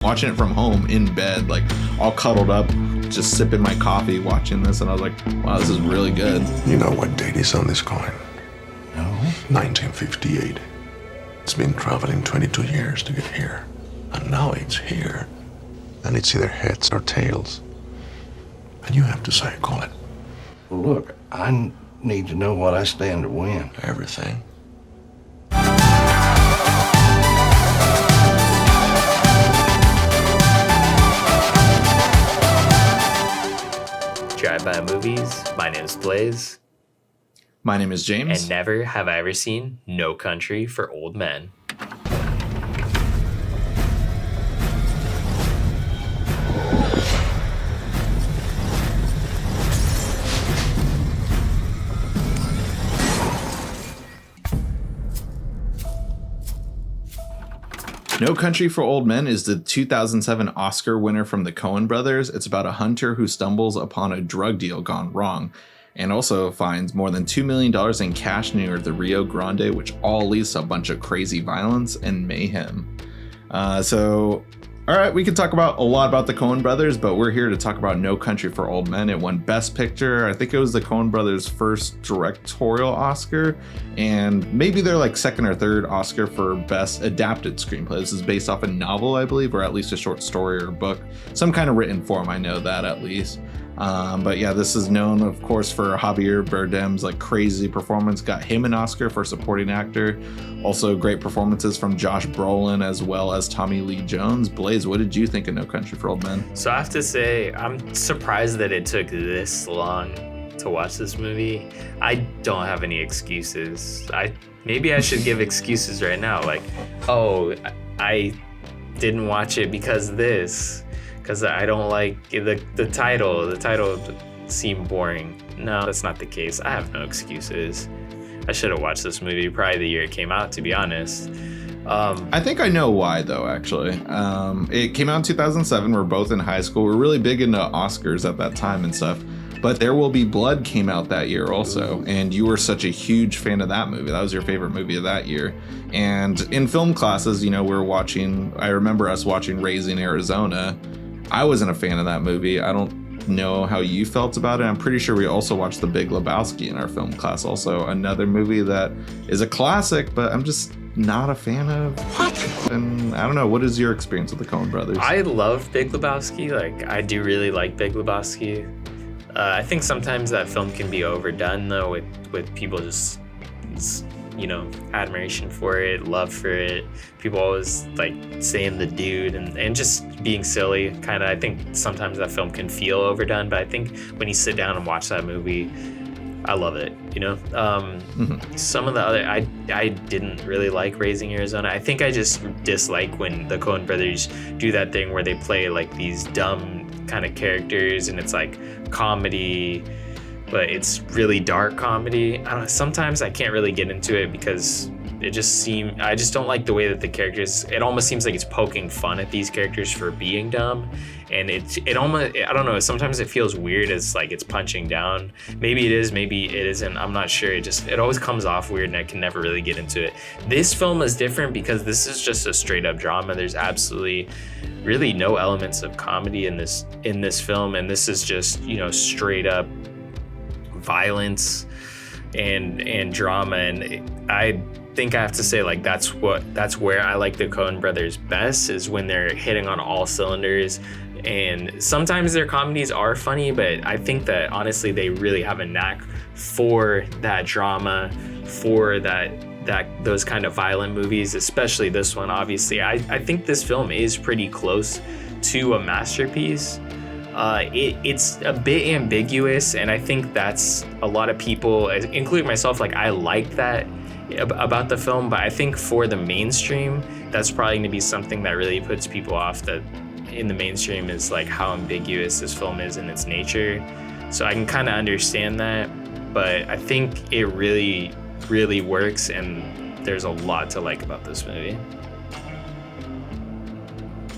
Watching it from home in bed, like all cuddled up, just sipping my coffee, watching this, and I was like, wow, this is really good. You know what date is on this coin? No. 1958. It's been traveling 22 years to get here. And now it's here. And it's either heads or tails. And you have to say, call it. Well, look, I need to know what I stand to win. Everything. Drive-by movies. My name is Blaze. My name is James. And never have I ever seen No Country for Old Men. No Country for Old Men is the 2007 Oscar winner from the Coen Brothers. It's about a hunter who stumbles upon a drug deal gone wrong and also finds more than $2 million in cash near the Rio Grande, which all leads to a bunch of crazy violence and mayhem. All right, we can talk about a lot about the Coen Brothers, but we're here to talk about No Country for Old Men. It won Best Picture. I think it was the Coen Brothers' first directorial Oscar, and maybe their like second or third Oscar for Best Adapted Screenplay. This is based off a novel, I believe, or at least a short story or book, some kind of written form. I know that at least. But yeah, this is known, of course, for Javier Bardem's like crazy performance. Got him an Oscar for supporting actor. Also, great performances from Josh Brolin as well as Tommy Lee Jones. Blaze, what did you think of No Country for Old Men? So I have to say, I'm surprised that it took this long to watch this movie. I don't have any excuses. Maybe I should give excuses right now, like, oh, I didn't watch it because I don't like the title. The title seemed boring. No, that's not the case. I have no excuses. I should have watched this movie probably the year it came out, to be honest. I think I know why, though, actually. It came out in 2007. We're both in high school. We're really big into Oscars at that time and stuff. But There Will Be Blood came out that year also, and you were such a huge fan of that movie. That was your favorite movie of that year. And in film classes, you know, I remember us watching Raising Arizona. I wasn't a fan of that movie. I don't know how you felt about it. I'm pretty sure we also watched The Big Lebowski in our film class. Also, another movie that is a classic, but I'm just not a fan of. What? And I don't know. What is your experience with the Coen Brothers? I love Big Lebowski. Like, I do really like Big Lebowski. I think sometimes that film can be overdone, though, with people just you know, admiration for it, love for it. People always like saying the dude and just being silly. Kind of, I think sometimes that film can feel overdone, but I think when you sit down and watch that movie, I love it, you know? Some of the other, I didn't really like Raising Arizona. I think I just dislike when the Coen Brothers do that thing where they play like these dumb kind of characters and it's like comedy, but it's really dark comedy. I don't know, sometimes I can't really get into it because I just don't like the way that the characters, it almost seems like it's poking fun at these characters for being dumb. And it almost, I don't know, sometimes it feels weird as like it's punching down. Maybe it is, maybe it isn't, I'm not sure. It always comes off weird and I can never really get into it. This film is different because this is just a straight up drama. There's absolutely really no elements of comedy in this film. And this is just, you know, straight up violence and drama, and I think I have to say, like, that's where I like the Coen Brothers best, is when they're hitting on all cylinders. And sometimes their comedies are funny, but I think that honestly they really have a knack for that drama, for those kind of violent movies, especially this one. Obviously, I think this film is pretty close to a masterpiece. It's a bit ambiguous, and I think that's a lot of people, including myself, like, I like that about the film, but I think for the mainstream, that's probably going to be something that really puts people off, that in the mainstream is like how ambiguous this film is in its nature. So I can kind of understand that, but I think it really, really works, and there's a lot to like about this movie.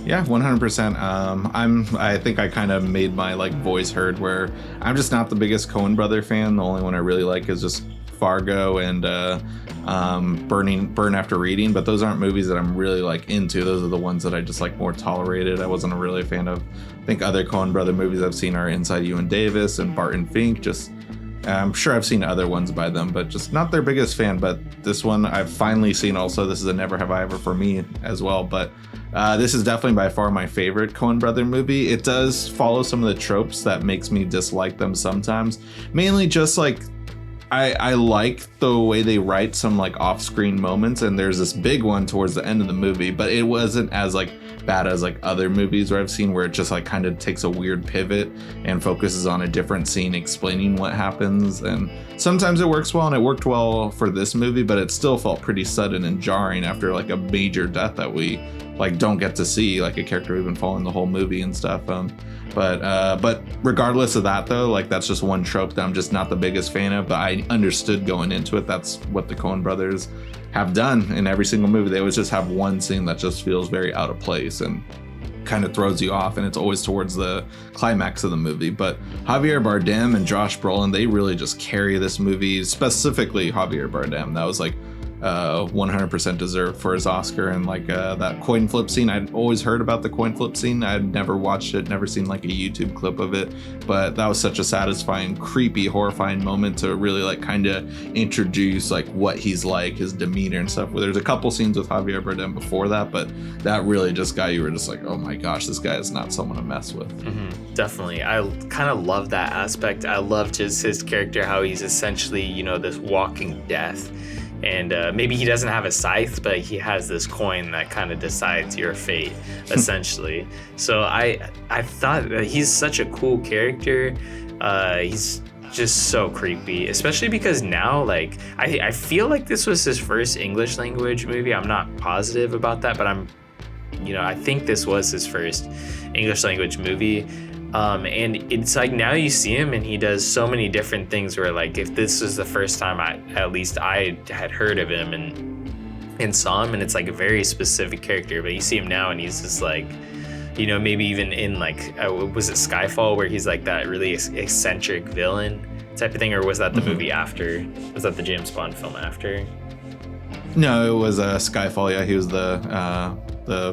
Yeah, 100%. I think I kind of made my like voice heard, where I'm just not the biggest Coen Brother fan. The only one I really like is just Fargo and Burn After Reading, but those aren't movies that I'm really like into. Those are the ones that I just like more tolerated. I wasn't really a fan of. I think other Coen Brother movies I've seen are Inside Llewyn Davis and Barton Fink. Just I'm sure I've seen other ones by them, but just not their biggest fan. But this one I've finally seen also. This is a never have I ever for me as well. But this is definitely by far my favorite Coen Brother movie. It does follow some of the tropes that makes me dislike them sometimes. Mainly just like I like the way they write some like off-screen moments, and there's this big one towards the end of the movie, but it wasn't as like bad as like other movies where I've seen where it just like kind of takes a weird pivot and focuses on a different scene explaining what happens. And sometimes it works well, and it worked well for this movie, but it still felt pretty sudden and jarring after like a major death that we like don't get to see, like a character we've been following the whole movie and stuff. But regardless of that though, like that's just one trope that I'm just not the biggest fan of, but I understood going into it that's what the Coen Brothers have done in every single movie. They always just have one scene that just feels very out of place and kind of throws you off, and it's always towards the climax of the movie. But Javier Bardem and Josh Brolin, they really just carry this movie, specifically Javier Bardem. That was like 100% deserved for his Oscar. And like that coin flip scene, I'd always heard about the coin flip scene. I'd never watched it, never seen like a YouTube clip of it, but that was such a satisfying, creepy, horrifying moment to really like kind of introduce like what he's like, his demeanor and stuff. There's a couple scenes with Javier Bardem before that, but that really just got you were just like, oh my gosh, this guy is not someone to mess with. Definitely. I kind of love that aspect. I love just his character, how he's essentially, you know, this walking death. And maybe he doesn't have a scythe, but he has this coin that kind of decides your fate, essentially. So I thought that he's such a cool character. He's just so creepy, especially because now, like, I feel like this was his first English language movie. I'm not positive about that, but I think this was his first English language movie. And it's like now you see him and he does so many different things where like if this was the first time I had heard of him and saw him, and it's like a very specific character, but you see him now and he's just like, you know, maybe even in like was it Skyfall where he's like that really eccentric villain type of thing, or was that the movie after? Was that the James Bond film after? No, it was Skyfall. Yeah, he was the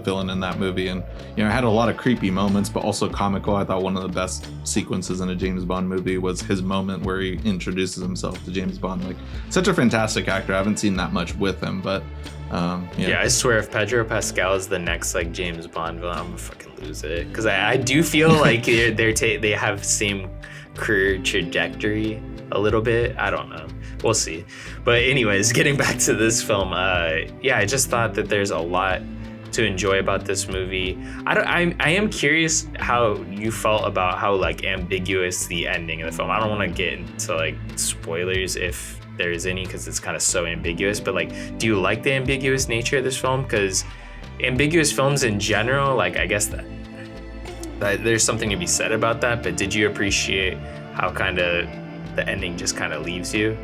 villain in that movie, and you know, it had a lot of creepy moments, but also comical. I thought one of the best sequences in a James Bond movie was his moment where he introduces himself to James Bond. Like, such a fantastic actor. I haven't seen that much with him, but yeah, I swear if Pedro Pascal is the next like James Bond villain, I'm gonna fucking lose it, because I do feel like they have same career trajectory a little bit. I don't know. We'll see. But anyways, getting back to this film, I just thought that there's a lot to enjoy about this movie. I am curious how you felt about how like ambiguous the ending of the film. I don't want to get into like spoilers if there is any, because it's kind of so ambiguous, but like, do you like the ambiguous nature of this film? Because ambiguous films in general, like, I guess that there's something to be said about that, but did you appreciate how kind of the ending just kind of leaves you?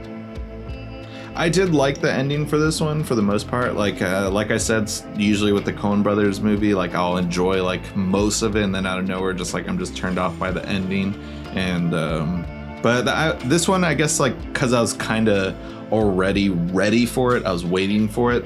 I did like the ending for this one for the most part. Like I said, usually with the Coen Brothers movie, like I'll enjoy like most of it, and then out of nowhere, just like I'm just turned off by the ending. And this one, I guess, like because I was kind of already ready for it, I was waiting for it,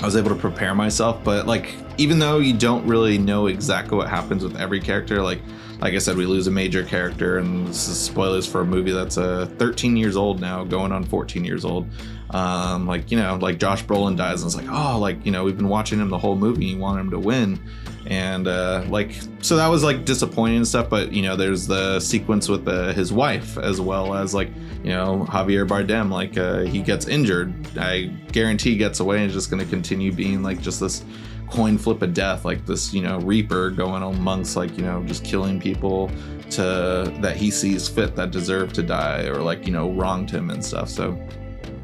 I was able to prepare myself. But like, even though you don't really know exactly what happens with every character, like I said, we lose a major character, and this is spoilers for a movie that's 13 years old now, going on 14 years old. Like, you know, like Josh Brolin dies, and it's like, oh, like, you know, we've been watching him the whole movie, you want him to win. And like, so that was like disappointing and stuff. But, you know, there's the sequence with his wife, as well as like, you know, Javier Bardem, like he gets injured. I guarantee he gets away and is just going to continue being like just this coin flip of death, like this, you know, reaper going amongst like, you know, just killing people that he sees fit that deserve to die, or like, you know, wronged him and stuff. So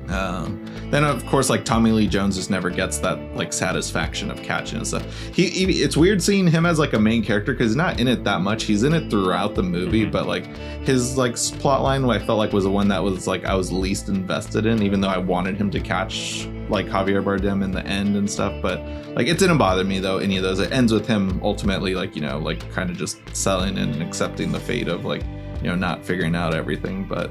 then of course, like Tommy Lee Jones just never gets that like satisfaction of catching and stuff. It's weird seeing him as like a main character, because he's not in it that much. He's in it throughout the movie, but like his like plot line, what I felt like was the one that was like I was least invested in, even though I wanted him to catch like Javier Bardem in the end and stuff. But like, it didn't bother me though, any of those. It ends with him ultimately like, you know, like kind of just selling and accepting the fate of like not figuring out everything, but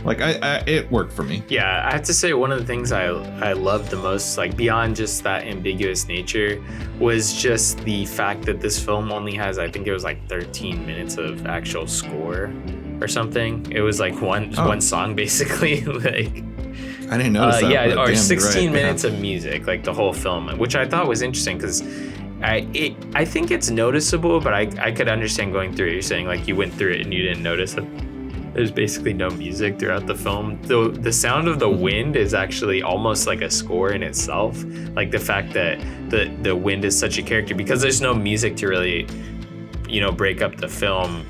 like it worked for me. Yeah, I have to say one of the things I loved the most, like beyond just that ambiguous nature, was just the fact that this film only has, I think it was like 13 minutes of actual score or something. It was like one song basically. Like I didn't notice that. Yeah, or damn, 16 right, minutes of music, like the whole film, which I thought was interesting because I think it's noticeable, but I could understand going through it. You're saying like you went through it and you didn't notice that there's basically no music throughout the film. The sound of the wind is actually almost like a score in itself. Like the fact that the wind is such a character, because there's no music to really, break up the film.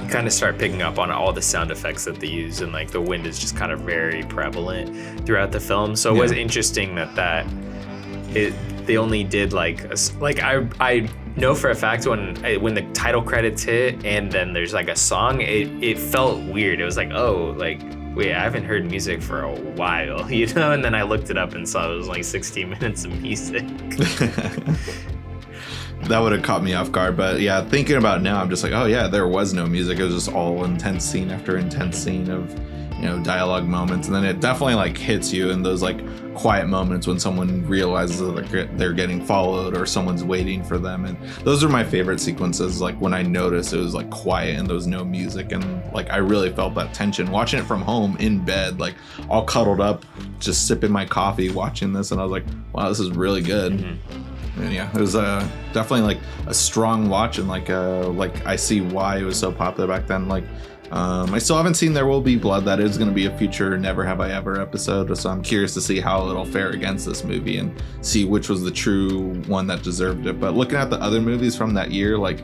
You kind of start picking up on all the sound effects that they use, and like the wind is just kind of very prevalent throughout the film. So it was interesting that they only did I know for a fact when the title credits hit and then there's like a song, it felt weird. It was like, oh, like wait, I haven't heard music for a while, and then I looked it up and saw it was like 16 minutes of music. That would have caught me off guard, but yeah, thinking about it now, I'm just like, oh yeah, there was no music. It was just all intense scene after intense scene of dialogue moments, and then it definitely like hits you in those like quiet moments when someone realizes that they're getting followed or someone's waiting for them. And those are my favorite sequences, like when I noticed it was like quiet and there was no music, and like I really felt that tension watching it from home in bed, like all cuddled up, just sipping my coffee watching this, and I was like, wow, this is really good. And yeah, it was definitely like a strong watch, and like I see why it was so popular back then. Like I still haven't seen There Will Be Blood. That is going to be a future Never Have I Ever episode, so I'm curious to see how it'll fare against this movie and see which was the true one that deserved it. But looking at the other movies from that year, like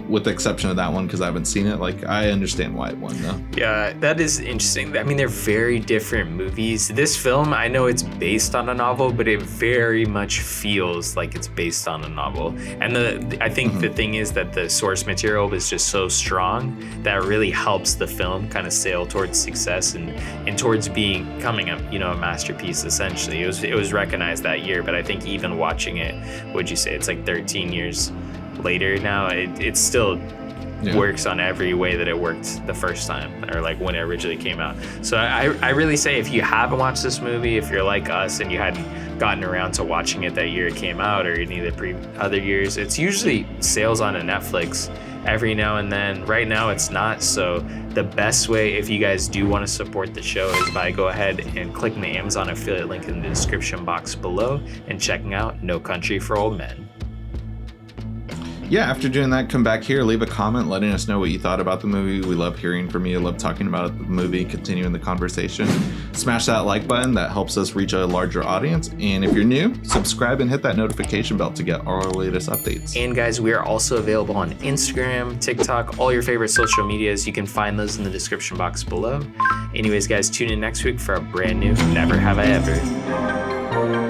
with the exception of that one because I haven't seen it, like I understand why it won though. Yeah, that is interesting. I mean, they're very different movies. This film, I know it's based on a novel, but it very much feels like it's based on a novel. And I think the thing is that the source material was just so strong that really helps the film kind of sail towards success and towards becoming a masterpiece. Essentially, it was recognized that year. But I think even watching it, would you say it's like 13 years later now, it still works on every way that it worked the first time, or like when it originally came out. So I really say, if you haven't watched this movie, if you're like us and you hadn't gotten around to watching it that year it came out or any of the other years, it's usually sales on a Netflix every now and then. Right now it's not. So the best way, if you guys do want to support the show, is by go ahead and clicking the Amazon affiliate link in the description box below and checking out No Country for Old Men. Yeah, after doing that, come back here, leave a comment letting us know what you thought about the movie. We love hearing from you, love talking about the movie, continuing the conversation. Smash that like button, that helps us reach a larger audience. And if you're new, subscribe and hit that notification bell to get our latest updates. And guys, we are also available on Instagram, TikTok, all your favorite social medias. You can find those in the description box below. Anyways, guys, tune in next week for a brand new Never Have I Ever.